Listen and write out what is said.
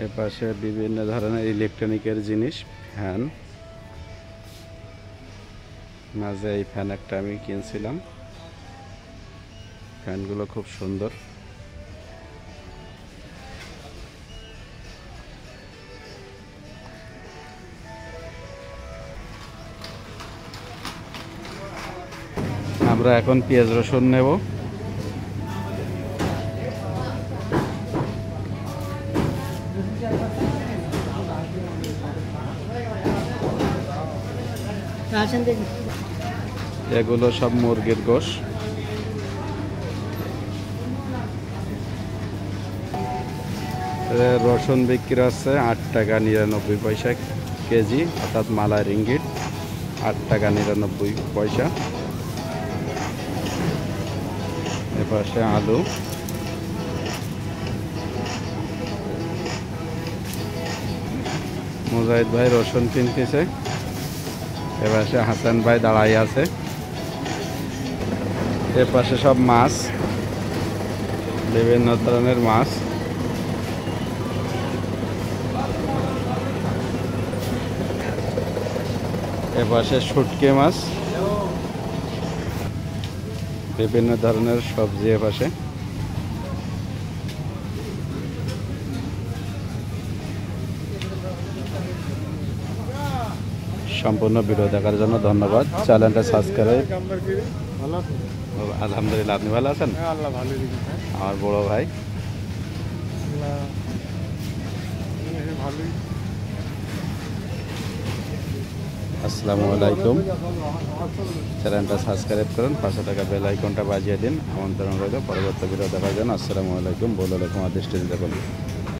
এপাশে বিভিন্ন ধরনের ইলেকট্রনিকের জিনিস, ফ্যান। মাঝে এই ফ্যান একটা আমি কিনছিলাম। ফ্যানগুলো খুব সুন্দর। আমরা এখন পেঁয়াজ রসুন নেব। এগুলো সব মুরগির গোশ। রসুন বিক্রি আছে 8 টাকা 99 পয়সা কেজি, অর্থাৎ মালাই রিঙ্গিট 8 টাকা 99 পয়সা। এপাশে আলু, মুজাহিদ ভাই রসুন কিনতেছে। এপাশে হাসান ভাই দাঁড়াই আছে। এপাশে সব মাছ, বিভিন্ন ধরনের মাছ। এপাশে শুটকি মাছ, বিভিন্ন ধরনের সবজি। এপাশে সম্পূর্ণ ভিডিও দেখার জন্য ধন্যবাদ। চ্যানেলটা সাবস্ক্রাইব। আলহামদুলিল্লাহ, আপনি ভালো আছেন? আমার বড় ভাই আসসালামু আলাইকুম। চ্যানেলটা সাবস্ক্রাইব করুন, পাশে থাকা বেল আইকনটা বাজিয়ে দিন। আমন্ত্রণ রইল পরবর্তী ভিডিও দেখার জন্য। আসসালামু আলাইকুম। বলে লেখুন, দৃষ্টি দিতে বলুন।